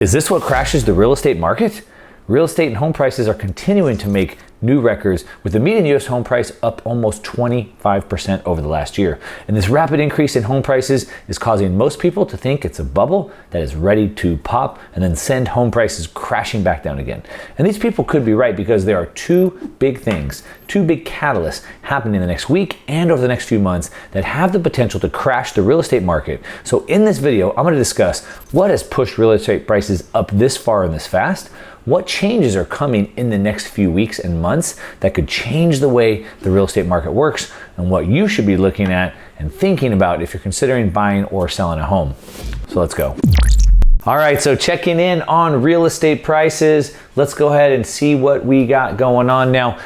Is this what crashes the real estate market? Real estate and home prices are continuing to make new records, with the median U.S. home price up almost 25% over the last year. And this rapid increase in home prices is causing most people to think it's a bubble that is ready to pop and then send home prices crashing back down again. And these people could be right, because there are two big things, two big catalysts happening in the next week and over the next few months that have the potential to crash the real estate market. So in this video, I'm going to discuss what has pushed real estate prices up this far and this fast, what changes are coming in the next few weeks and months that could change the way the real estate market works, and what you should be looking at and thinking about if you're considering buying or selling a home. So let's go. All right, so checking in on real estate prices. Let's go ahead and see what we got going on now.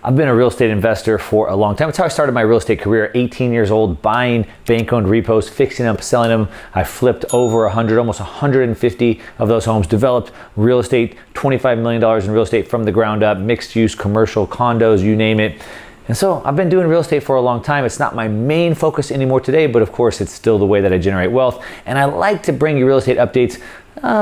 I've been a real estate investor for a long time. That's how I started my real estate career, 18 years old, buying bank-owned repos, fixing them, selling them. I flipped over 100, almost 150 of those homes, developed real estate, $25 million in real estate from the ground up, mixed use, commercial, condos, you name it. And so I've been doing real estate for a long time. It's not my main focus anymore today, but of course it's still the way that I generate wealth. And I like to bring you real estate updates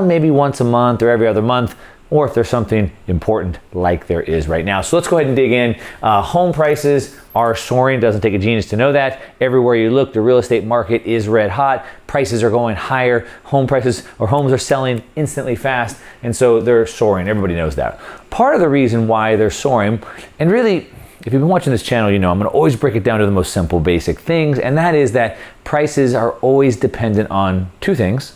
maybe once a month or every other month, or if there's something important like there is right now. So let's go ahead and dig in. Home prices are soaring. Doesn't take a genius to know that. Everywhere you look, the real estate market is red hot. Prices are going higher. Home prices or homes are selling instantly fast, and so they're soaring. Everybody knows that. Part of the reason why they're soaring, and really, if you've been watching this channel, you know I'm going to always break it down to the most simple, basic things, and that is that prices are always dependent on two things: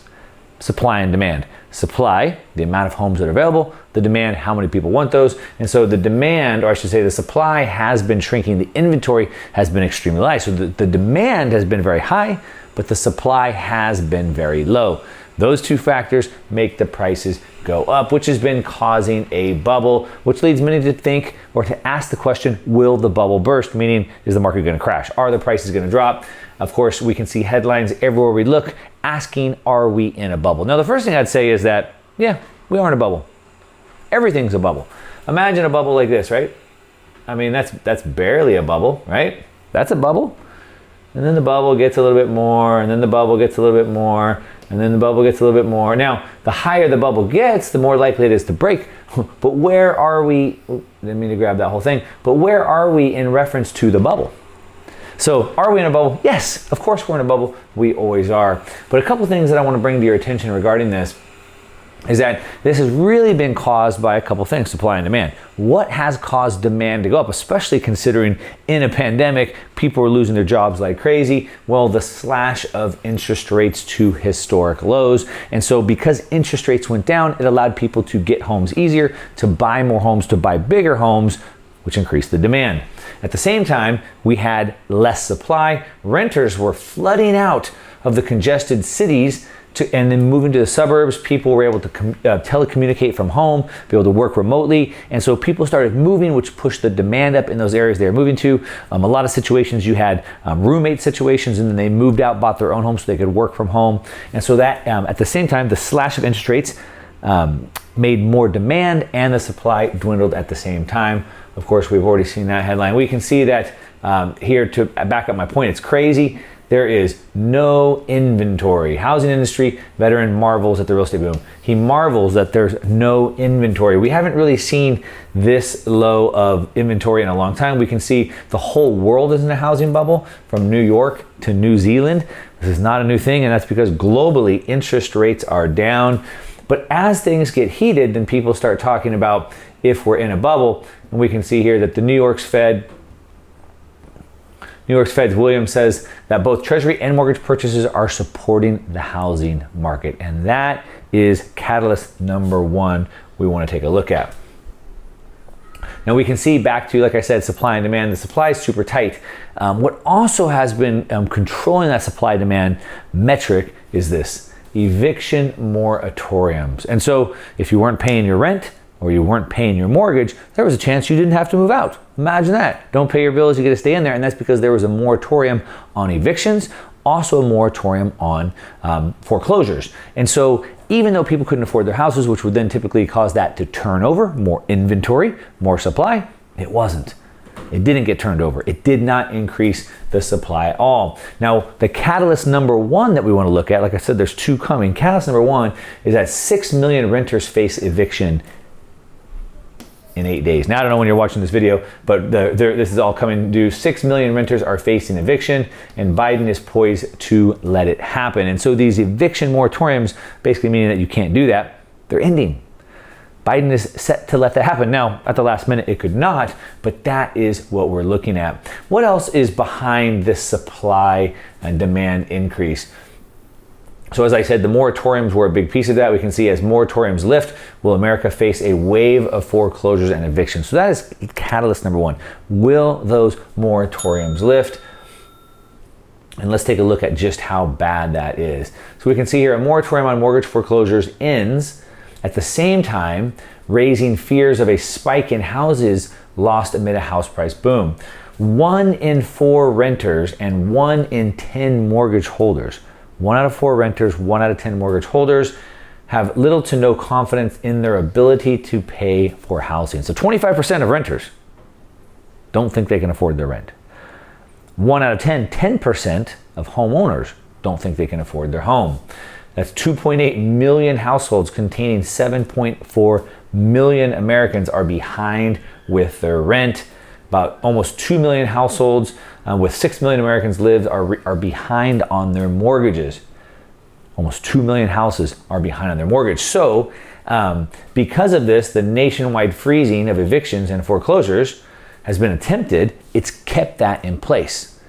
supply and demand. Supply, the amount of homes that are available; the demand, how many people want those. And so the demand, or I should say the supply, has been shrinking. The inventory has been extremely high. So the demand has been very high, but the supply has been very low. Those two factors make the prices go up, which has been causing a bubble, which leads many to think or to ask the question, will the bubble burst? Meaning, is the market going to crash? Are the prices going to drop? Of course, we can see headlines everywhere we look asking, are we in a bubble? Now, the first thing I'd say is that, yeah, we are in a bubble. Everything's a bubble. Imagine a bubble like this, right? I mean, that's barely a bubble, right? That's a bubble. And then the bubble gets a little bit more, and then the bubble gets a little bit more, and then the bubble gets a little bit more. Now, the higher the bubble gets, the more likely it is to break. But where are we? Didn't mean to grab that whole thing. But where are we in reference to the bubble? So, are we in a bubble? Yes, of course we're in a bubble. We always are. But a couple things that I want to bring to your attention regarding this is that this has really been caused by a couple things: supply and demand. What has caused demand to go up, especially considering in a pandemic, people are losing their jobs like crazy? Well, the slash of interest rates to historic lows. And so because interest rates went down, it allowed people to get homes easier, to buy more homes, to buy bigger homes, which increased the demand. At the same time, we had less supply. Renters were flooding out of the congested cities and then moving to the suburbs. People were able to telecommunicate from home, be able to work remotely. And so people started moving, which pushed the demand up in those areas they were moving to. A lot of situations you had roommate situations, and then they moved out, bought their own home so they could work from home. And so that at the same time, the slash of interest rates made more demand, and the supply dwindled at the same time. Of course, we've already seen that headline. We can see that here, to back up my point, it's crazy. There is no inventory. Housing industry veteran marvels at the real estate boom. He marvels that there's no inventory. We haven't really seen this low of inventory in a long time. We can see the whole world is in a housing bubble, from New York to New Zealand. This is not a new thing, and that's because globally interest rates are down. But as things get heated, then people start talking about if we're in a bubble. And we can see here that the New York's Fed's Williams says that both Treasury and mortgage purchases are supporting the housing market. And that is catalyst number one we want to take a look at. Now we can see back to, like I said, supply and demand. The supply is super tight. What also has been controlling that supply demand metric is this: eviction moratoriums. And so if you weren't paying your rent or you weren't paying your mortgage, there was a chance you didn't have to move out. Imagine that. Don't pay your bills, you get to stay in there. And that's because there was a moratorium on evictions, also a moratorium on foreclosures. And so even though people couldn't afford their houses, which would then typically cause that to turn over, more inventory, more supply, it wasn't. It didn't get turned over. It did not increase the supply at all. Now, the catalyst number one that we want to look at, like I said, there's two coming. Catalyst number one is that 6 million renters face eviction in 8 days. Now, I don't know when you're watching this video, but this is all coming due. 6 million renters are facing eviction, and Biden is poised to let it happen. And so these eviction moratoriums, basically meaning that you can't do that, they're ending. Biden is set to let that happen. Now, at the last minute, it could not, but that is what we're looking at. What else is behind this supply and demand increase? So as I said, the moratoriums were a big piece of that. We can see as moratoriums lift, will America face a wave of foreclosures and evictions? So that is catalyst number one. Will those moratoriums lift? And let's take a look at just how bad that is. So we can see here a moratorium on mortgage foreclosures ends at the same time raising fears of a spike in houses lost amid a house price boom. 1 in 4 renters and 1 in 10 mortgage holders, 1 out of 4 renters, 1 out of 10 mortgage holders have little to no confidence in their ability to pay for housing. So 25% of renters don't think they can afford their rent. 1 out of 10, 10% of homeowners don't think they can afford their home. That's 2.8 million households containing 7.4 million Americans are behind with their rent. About almost 2 million households with 6 million Americans lived are behind on their mortgages. Almost 2 million houses are behind on their mortgage. So because of this, the nationwide freezing of evictions and foreclosures has been attempted. It's kept that in place.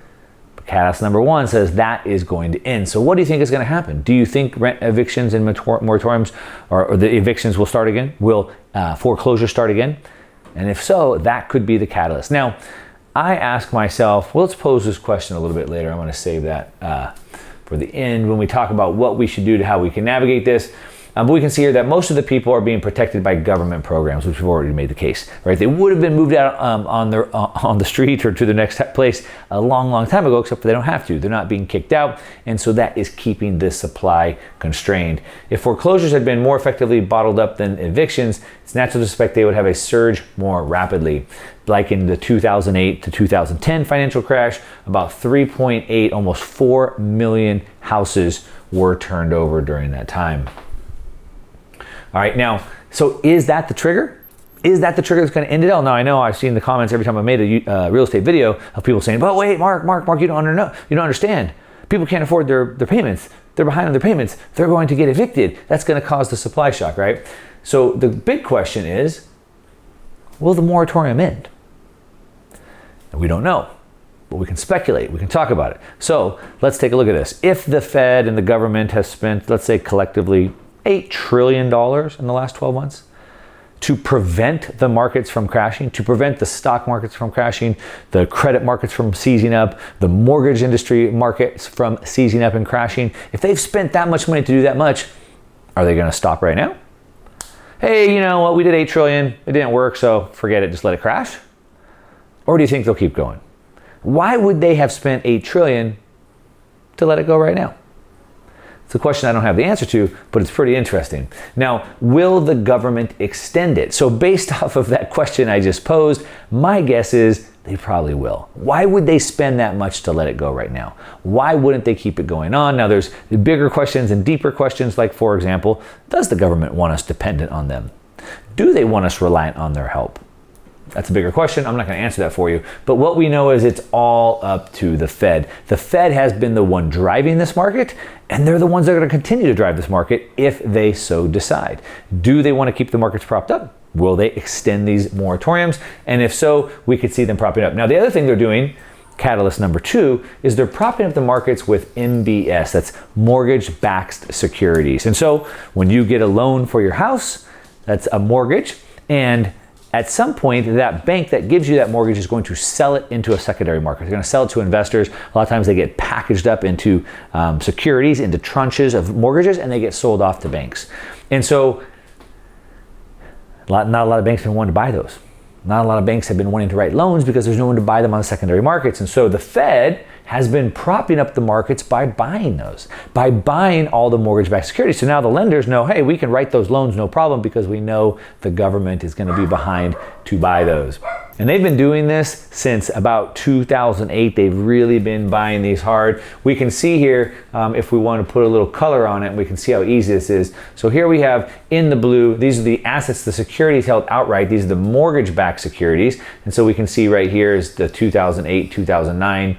But catalyst number one says that is going to end. So what do you think is going to happen? Do you think rent evictions and moratoriums or the evictions will start again? Will foreclosures start again? And if so, that could be the catalyst. Now, I ask myself, well, let's pose this question a little bit later. I'm going to save that for the end when we talk about what we should do to how we can navigate this. But we can see here that most of the people are being protected by government programs, which we've already made the case, right? They would have been moved out on the street or to the next place a long time ago, except for they don't have to. They're not being kicked out, and so that is keeping this supply constrained. If foreclosures had been more effectively bottled up than evictions, it's natural to suspect they would have a surge more rapidly. Like in the 2008 to 2010 financial crash, about 3.8, almost 4 million houses were turned over during that time. All right, now, so is that the trigger? Is that the trigger that's going to end it all? Now, I know I've seen the comments every time I made a real estate video of people saying, but wait, Mark, you don't understand. People can't afford their payments. They're behind on their payments. They're going to get evicted. That's going to cause the supply shock, right? So the big question is, will the moratorium end? And we don't know, but we can speculate. We can talk about it. So let's take a look at this. If the Fed and the government has spent, let's say collectively, $8 trillion in the last 12 months to prevent the markets from crashing, to prevent the stock markets from crashing, the credit markets from seizing up, the mortgage industry markets from seizing up and crashing. If they've spent that much money to do that much, are they going to stop right now? Hey, you know what? We did $8 trillion. It didn't work, so forget it. Just let it crash. Or do you think they'll keep going? Why would they have spent $8 trillion to let it go right now? It's a question I don't have the answer to, but it's pretty interesting. Now, will the government extend it? So based off of that question I just posed, my guess is they probably will. Why would they spend that much to let it go right now? Why wouldn't they keep it going on? Now, there's the bigger questions and deeper questions, like, for example, does the government want us dependent on them? Do they want us reliant on their help? That's a bigger question. I'm not going to answer that for you. But what we know is it's all up to the Fed. The Fed has been the one driving this market, and they're the ones that are going to continue to drive this market if they so decide. Do they want to keep the markets propped up? Will they extend these moratoriums? And if so, we could see them propping up. Now, the other thing they're doing, catalyst number 2, is they're propping up the markets with MBS. That's mortgage-backed securities. And so when you get a loan for your house, that's a mortgage, and at some point, that bank that gives you that mortgage is going to sell it into a secondary market. They're going to sell it to investors. A lot of times they get packaged up into securities, into tranches of mortgages, and they get sold off to banks. And so not a lot of banks have been wanting to buy those. Not a lot of banks have been wanting to write loans because there's no one to buy them on the secondary markets. And so the Fed has been propping up the markets by buying those, by buying all the mortgage-backed securities. So now the lenders know, hey, we can write those loans no problem because we know the government is going to be behind to buy those. And they've been doing this since about 2008. They've really been buying these hard. We can see here, if we want to put a little color on it, we can see how easy this is. So here we have in the blue, these are the assets, the securities held outright. These are the mortgage-backed securities. And so we can see right here is the 2008, 2009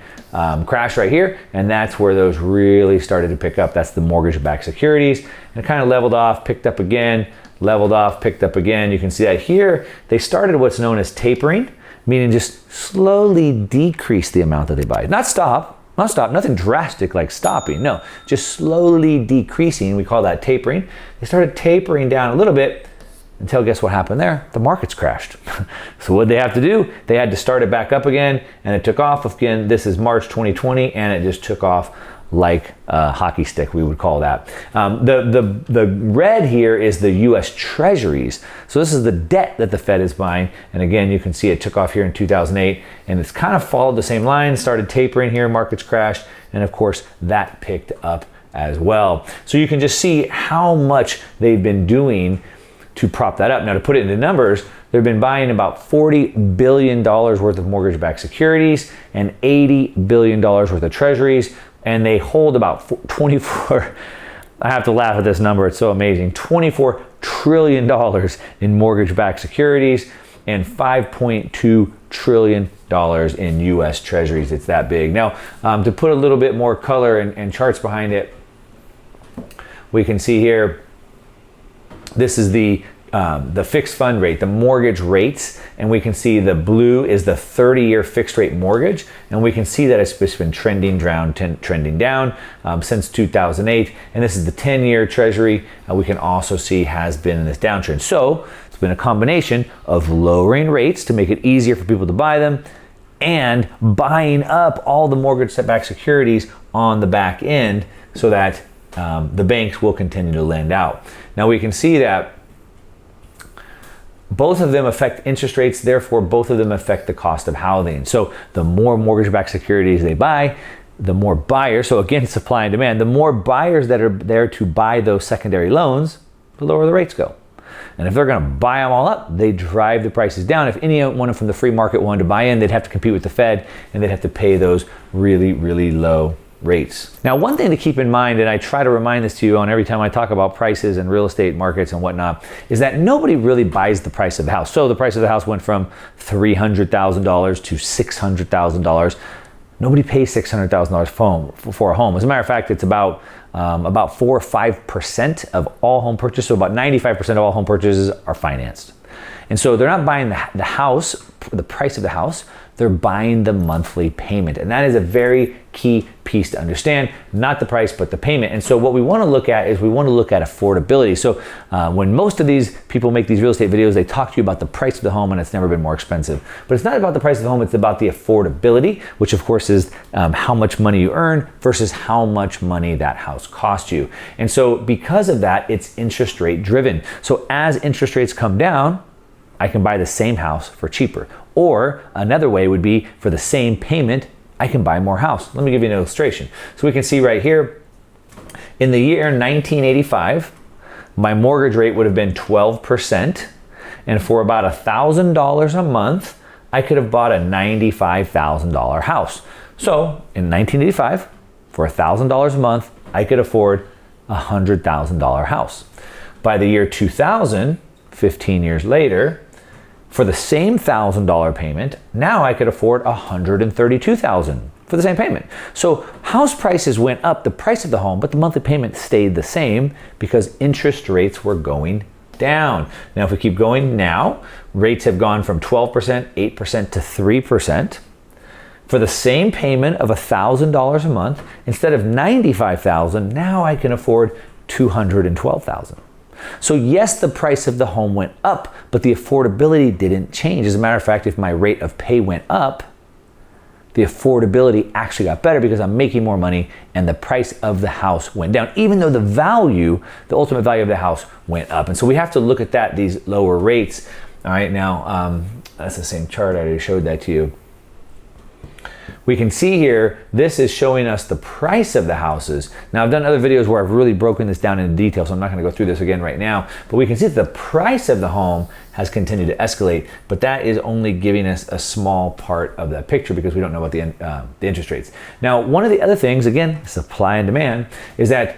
crash right here. And that's where those really started to pick up. That's the mortgage-backed securities. And it kind of leveled off, picked up again, leveled off, picked up again. You can see that here, they started what's known as tapering, meaning just slowly decrease the amount that they buy. Not stop, nothing drastic like stopping, no, just slowly decreasing. We call that tapering. They started tapering down a little bit until guess what happened there? The markets crashed. So what they have to do? They had to start it back up again, and it took off again. This is March 2020, and it just took off like a hockey stick, we would call that. The red here is the US Treasuries. So this is the debt that the Fed is buying. And again, you can see it took off here in 2008, and it's kind of followed the same line, started tapering here, markets crashed, and of course that picked up as well. So you can just see how much they've been doing to prop that up. Now to put it into numbers, they've been buying about $40 billion worth of mortgage-backed securities and $80 billion worth of treasuries. And they hold about 24, I have to laugh at this number, it's so amazing, $24 trillion in mortgage-backed securities and $5.2 trillion in US Treasuries. It's that big. Now, to put a little bit more color and charts behind it, we can see here, this is the fixed fund rate, the mortgage rates, and we can see the blue is the 30-year fixed rate mortgage, and we can see that it's just been trending down since 2008, and this is the 10-year treasury, we can also see has been in this downtrend. So it's been a combination of lowering rates to make it easier for people to buy them and buying up all the mortgage-backed securities on the back end so that the banks will continue to lend out. Now we can see that both of them affect interest rates, therefore both of them affect the cost of housing. So the more mortgage-backed securities they buy, the more buyers, so again, supply and demand, the more buyers that are there to buy those secondary loans, the lower the rates go. And if they're gonna buy them all up, they drive the prices down. If anyone from the free market wanted to buy in, they'd have to compete with the Fed, and they'd have to pay those really, really low rates. Now, one thing to keep in mind, and I try to remind this to you on every time I talk about prices and real estate markets and whatnot, is that nobody really buys the price of the house. So the price of the house went from $300,000 to $600,000. Nobody pays $600,000 for a home. As a matter of fact, it's about 4 or 5% of all home purchases. So about 95% of all home purchases are financed. And so they're not buying the house, the price of the house, they're buying the monthly payment. And that is a very key piece to understand, not the price, but the payment. And so what we want to look at is we want to look at affordability. So when most of these people make these real estate videos, they talk to you about the price of the home and it's never been more expensive. But it's not about the price of the home, it's about the affordability, which of course is how much money you earn versus how much money that house cost you. And so because of that, it's interest rate driven. So as interest rates come down, I can buy the same house for cheaper. Or another way would be for the same payment, I can buy more house. Let me give you an illustration. So we can see right here, in the year 1985, my mortgage rate would have been 12%. And for about $1,000 a month, I could have bought a $95,000 house. So in 1985, for $1,000 a month, I could afford a $100,000 house. By the year 2000, 15 years later, for the same $1,000 payment, now I could afford $132,000 for the same payment. So house prices went up, the price of the home, but the monthly payment stayed the same because interest rates were going down. Now, if we keep going now, rates have gone from 12%, 8% to 3%. For the same payment of $1,000 a month, instead of $95,000, now I can afford $212,000. So yes, the price of the home went up, but the affordability didn't change. As a matter of fact, if my rate of pay went up, the affordability actually got better because I'm making more money and the price of the house went down, even though the value, the ultimate value of the house went up. And so we have to look at that, these lower rates. All right, now that's the same chart, I already showed that to you. we can see here, this is showing us the price of the houses. Now, I've done other videos where I've really broken this down in detail, so I'm not going to go through this again right now, but we can see that the price of the home has continued to escalate, but that is only giving us a small part of that picture because we don't know about the interest rates. Now, one of the other things, again, supply and demand, is that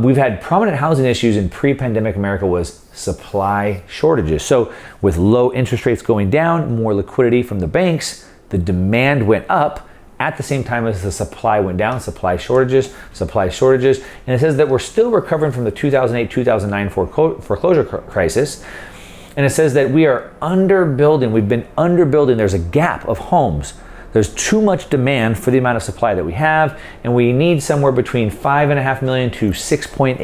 we've had prominent housing issues in pre-pandemic America was supply shortages. So with low interest rates going down, more liquidity from the banks, the demand went up at the same time as the supply went down, supply shortages. And it says that we're still recovering from the 2008-2009 foreclosure crisis. And it says that we are underbuilding, we've been underbuilding, there's a gap of homes. There's too much demand for the amount of supply that we have, and we need somewhere between 5.5 million to 6.8,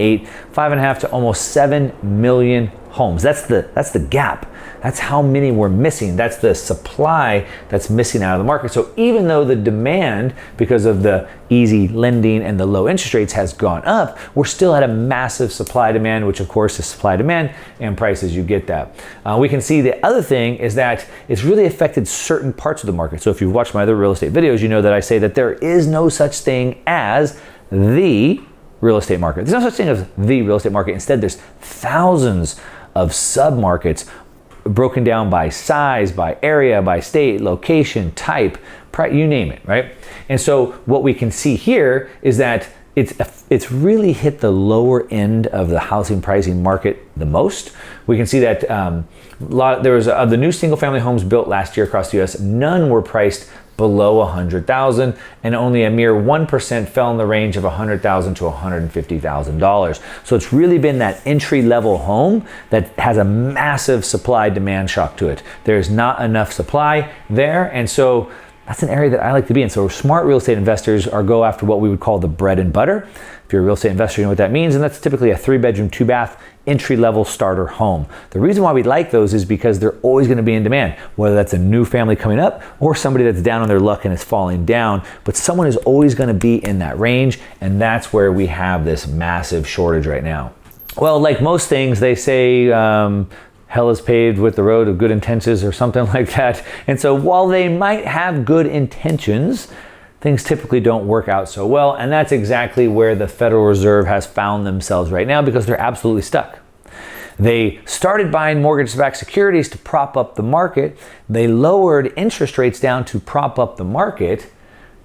5.5 to almost 7 million homes. That's the gap. That's how many we're missing. That's the supply that's missing out of the market. So even though the demand, because of the easy lending and the low interest rates, has gone up, we're still at a massive supply demand, which of course is supply demand and prices, you get that. We can see the other thing is that it's really affected certain parts of the market. So if you've watched my other real estate videos, you know that I say that there is no such thing as the real estate market. There's no such thing as the real estate market. Instead, there's thousands of sub-markets broken down by size, by area, by state, location, type, price, you name it, right? And so what we can see here is that it's really hit the lower end of the housing pricing market the most. We can see that there was of the new single-family homes built last year across the U.S., none were priced below $100,000, and only a mere 1% fell in the range of $100,000 to $150,000. So it's really been that entry-level home that has a massive supply-demand shock to it. There's not enough supply there, and so that's an area that I like to be in. So smart real estate investors go after what we would call the bread and butter. If you're a real estate investor, you know what that means, and that's typically a 3-bedroom, 2-bath, entry-level starter home. The reason why we like those is because they're always going to be in demand, whether that's a new family coming up or somebody that's down on their luck and is falling down, but someone is always going to be in that range, and that's where we have this massive shortage right now. Well, like most things, they say hell is paved with the road of good intentions or something like that. And so while they might have good intentions, things typically don't work out so well, and that's exactly where the Federal Reserve has found themselves right now because they're absolutely stuck. They started buying mortgage-backed securities to prop up the market. They lowered interest rates down to prop up the market,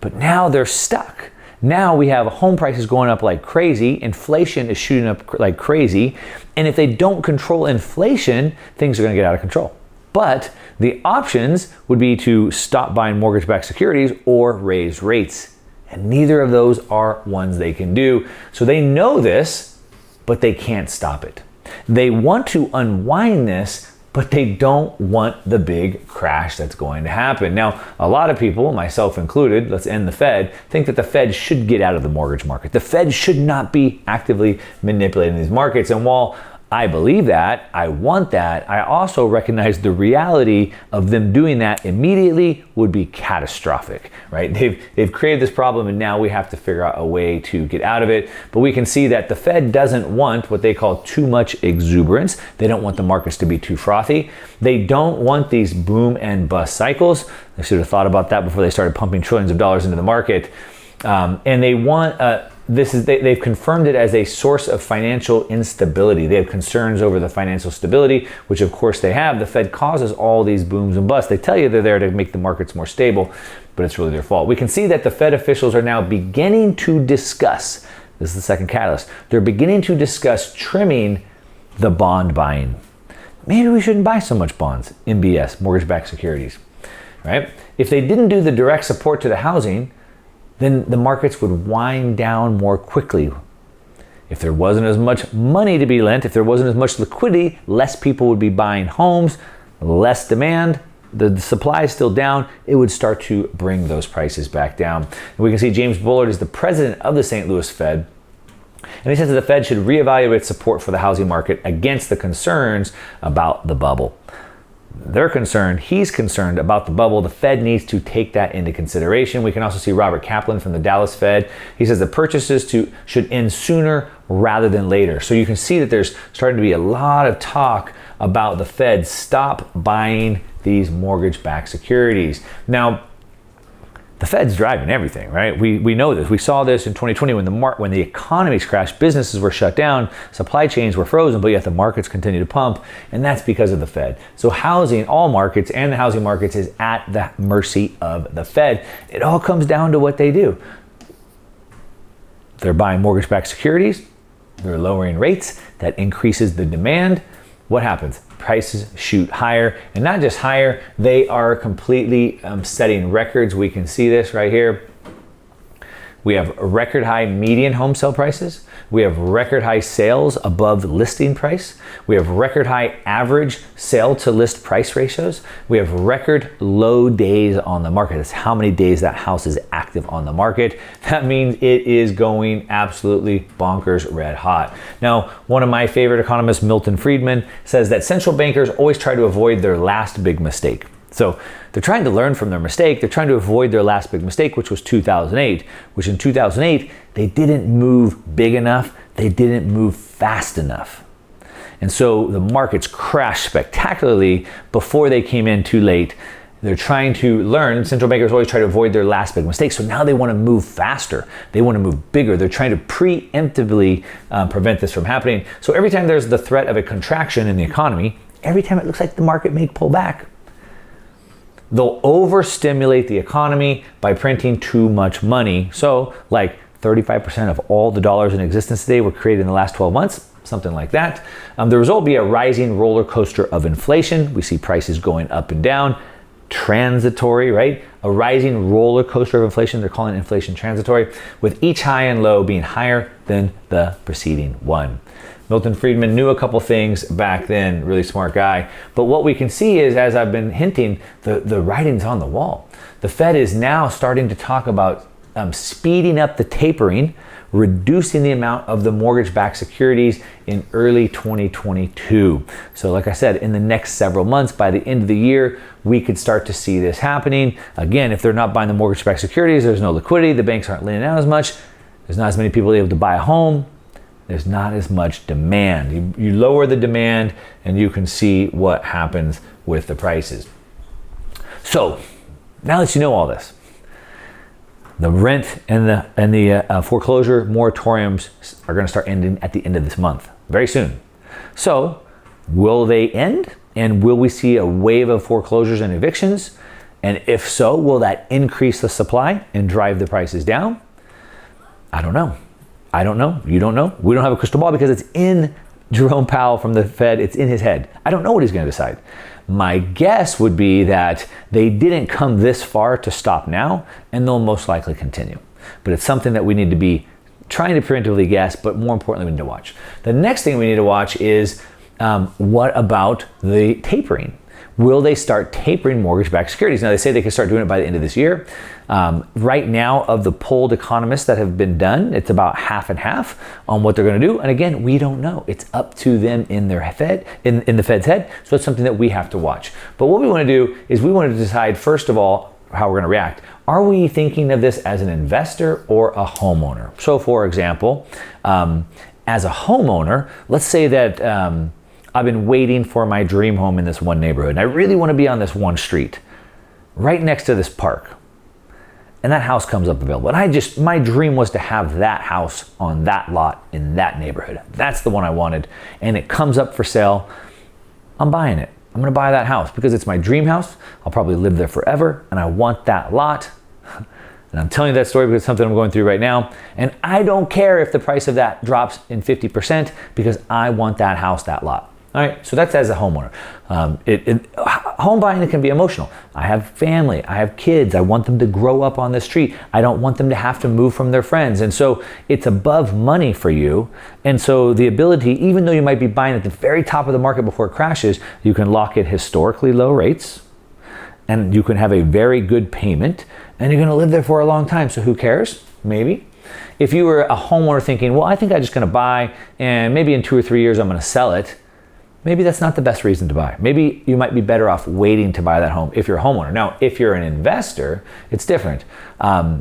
but now they're stuck. Now we have home prices going up like crazy, inflation is shooting up like crazy, and if they don't control inflation, things are going to get out of control. But the options would be to stop buying mortgage-backed securities or raise rates. And neither of those are ones they can do. So they know this, but they can't stop it. They want to unwind this, but they don't want the big crash that's going to happen. Now, a lot of people, myself included, let's end the Fed, think that the Fed should get out of the mortgage market. The Fed should not be actively manipulating these markets. And while I believe that, I want that, I also recognize the reality of them doing that immediately would be catastrophic, right? They've created this problem, and now we have to figure out a way to get out of it. But we can see that the Fed doesn't want what they call too much exuberance. They don't want the markets to be too frothy. They don't want these boom and bust cycles. They should have thought about that before they started pumping trillions of dollars into the market. And they want they've confirmed it as a source of financial instability. They have concerns over the financial stability, which of course they have. The Fed causes all these booms and busts. They tell you they're there to make the markets more stable, but it's really their fault. We can see that the Fed officials are now beginning to discuss, this is the second catalyst, they're beginning to discuss trimming the bond buying. Maybe we shouldn't buy so much bonds, MBS, mortgage-backed securities, right? If they didn't do the direct support to the housing, then the markets would wind down more quickly. If there wasn't as much money to be lent, if there wasn't as much liquidity, less people would be buying homes, less demand, the supply is still down, it would start to bring those prices back down. And we can see James Bullard is the president of the St. Louis Fed, and he says that the Fed should reevaluate support for the housing market against the concerns about the bubble. They're concerned, he's concerned about the bubble. The Fed needs to take that into consideration. We can also see Robert Kaplan from the Dallas Fed. He says the purchases should end sooner rather than later. So you can see that there's starting to be a lot of talk about the Fed stop buying these mortgage-backed securities. Now, the Fed's driving everything, right? We know this. We saw this in 2020 when the economies crashed, businesses were shut down, supply chains were frozen, but yet the markets continue to pump, and that's because of the Fed. So housing, all markets, and the housing markets is at the mercy of the Fed. It all comes down to what they do. They're buying mortgage-backed securities, they're lowering rates, that increases the demand. What happens? Prices shoot higher, and not just higher, they are completely setting records. We can see this right here. We have record high median home sale prices. We have record high sales above listing price. We have record high average sale to list price ratios. We have record low days on the market. That's how many days that house is active on the market. That means it is going absolutely bonkers red hot. Now, one of my favorite economists, Milton Friedman, says that central bankers always try to avoid their last big mistake. So they're trying to learn from their mistake. They're trying to avoid their last big mistake, which was 2008, which in 2008, they didn't move big enough. They didn't move fast enough. And so the markets crashed spectacularly before they came in too late. They're trying to learn. Central bankers always try to avoid their last big mistake. So now they want to move faster. They want to move bigger. They're trying to preemptively prevent this from happening. So every time there's the threat of a contraction in the economy, every time it looks like the market may pull back, they'll overstimulate the economy by printing too much money. So like 35% of all the dollars in existence today were created in the last 12 months, something like that. The result will be a rising roller coaster of inflation. We see prices going up and down. Transitory, right? A rising roller coaster of inflation. They're calling inflation transitory, with each high and low being higher than the preceding one. Milton Friedman knew a couple things back then, really smart guy. But what we can see is, as I've been hinting, the writing's on the wall. The Fed is now starting to talk about speeding up the tapering, reducing the amount of the mortgage-backed securities in early 2022. So like I said, in the next several months, by the end of the year, we could start to see this happening. Again, if they're not buying the mortgage-backed securities, there's no liquidity, the banks aren't lending out as much, there's not as many people able to buy a home, there's not as much demand. You lower the demand and you can see what happens with the prices. So now that you know all this, the rent and the foreclosure moratoriums are going to start ending at the end of this month, very soon. So will they end? And will we see a wave of foreclosures and evictions? And if so, will that increase the supply and drive the prices down? I don't know. I don't know. You don't know. We don't have a crystal ball because it's in Jerome Powell from the Fed. It's in his head. I don't know what he's going to decide. My guess would be that they didn't come this far to stop now, and they'll most likely continue. But it's something that we need to be trying to preemptively guess, but more importantly, we need to watch. The next thing we need to watch is what about the tapering? Will they start tapering mortgage-backed securities? Now, they say they can start doing it by the end of this year. Right now, of the polled economists that have been done, it's about half and half on what they're going to do. And again, we don't know. It's up to them in their Fed, in the Fed's head. So it's something that we have to watch. But what we want to do is we want to decide, first of all, how we're going to react. Are we thinking of this as an investor or a homeowner? So, for example, as a homeowner, let's say that I've been waiting for my dream home in this one neighborhood, and I really want to be on this one street, right next to this park. And that house comes up available. And my dream was to have that house on that lot in that neighborhood. That's the one I wanted. And it comes up for sale. I'm buying it. I'm going to buy that house because it's my dream house. I'll probably live there forever, and I want that lot. And I'm telling you that story because it's something I'm going through right now. And I don't care if the price of that drops in 50% because I want that house, that lot. All right, so that's as a homeowner. Home buying can be emotional. I have family, I have kids, I want them to grow up on this street. I don't want them to have to move from their friends. And so it's above money for you. And so the ability, even though you might be buying at the very top of the market before it crashes, you can lock at historically low rates and you can have a very good payment and you're gonna live there for a long time. So who cares? Maybe. If you were a homeowner thinking, well, I think I'm just gonna buy and maybe in 2 or 3 years I'm gonna sell it, maybe that's not the best reason to buy. Maybe you might be better off waiting to buy that home if you're a homeowner. Now, if you're an investor, it's different.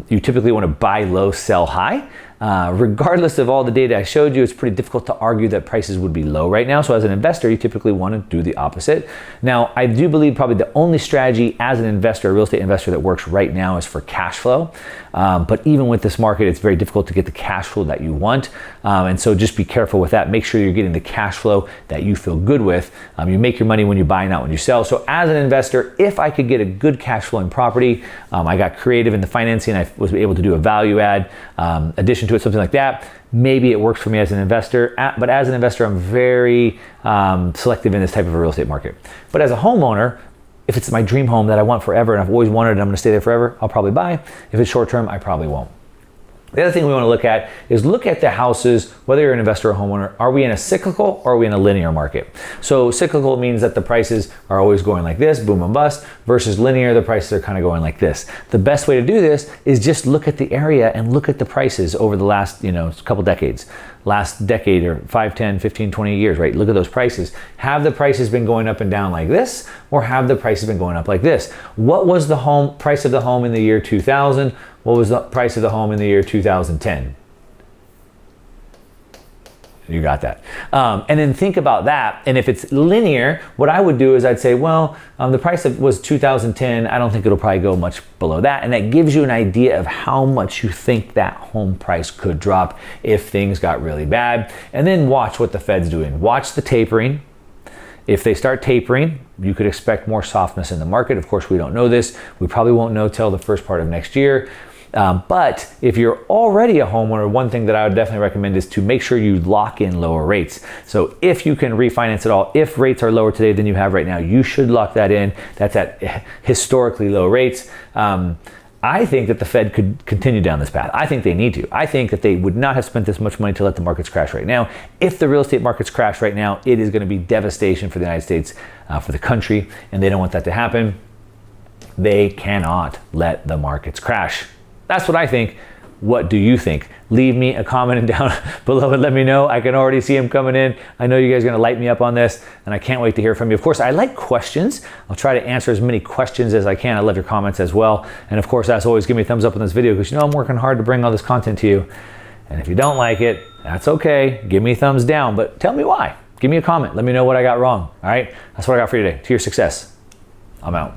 You typically want to buy low, sell high. regardless of all the data I showed you, it's pretty difficult to argue that prices would be low right now. So as an investor, you typically want to do the opposite. Now, I do believe probably the only strategy as an investor, a real estate investor, that works right now is for cash flow. But even with this market, it's very difficult to get the cash flow that you want. And so just be careful with that. Make sure you're getting the cash flow that you feel good with. You make your money when you buy, not when you sell. So as an investor, if I could get a good cash flowing property, I got creative in the financing, I was able to do a value add addition to it, something like that, maybe it works for me as an investor. But as an investor, I'm very selective in this type of a real estate market. But as a homeowner, if it's my dream home that I want forever and I've always wanted it and I'm going to stay there forever, I'll probably buy. If it's short term, I probably won't. The other thing we want to look at is look at the houses, whether you're an investor or homeowner. Are we in a cyclical or are we in a linear market? So cyclical means that the prices are always going like this, boom and bust, versus linear, the prices are kind of going like this. The best way to do this is just look at the area and look at the prices over the last, couple decades. Last decade or 5, 10, 15, 20 years, right? Look at those prices. Have the prices been going up and down like this, or have the prices been going up like this? What was the price of the home in the year 2000? What was the price of the home in the year 2010? You got that. And then think about that. And if it's linear, what I would do is I'd say, well, the price was 2010. I don't think it'll probably go much below that. And that gives you an idea of how much you think that home price could drop if things got really bad. And then watch what the Fed's doing. Watch the tapering. If they start tapering, you could expect more softness in the market. Of course, we don't know this. We probably won't know till the first part of next year. But if you're already a homeowner, one thing that I would definitely recommend is to make sure you lock in lower rates. So if you can refinance it all, if rates are lower today than you have right now, you should lock that in. That's at historically low rates. I think that the Fed could continue down this path. I think they need to. I think that they would not have spent this much money to let the markets crash right now. If the real estate markets crash right now, it is going to be devastation for the United States, for the country, and they don't want that to happen. They cannot let the markets crash. That's what I think. What do you think? Leave me a comment down below and let me know. I can already see them coming in. I know you guys are going to light me up on this, and I can't wait to hear from you. Of course, I like questions. I'll try to answer as many questions as I can. I love your comments as well. And of course, as always, give me a thumbs up on this video because I'm working hard to bring all this content to you. And if you don't like it, that's okay. Give me a thumbs down, but tell me why. Give me a comment. Let me know what I got wrong. All right? That's what I got for you today. To your success. I'm out.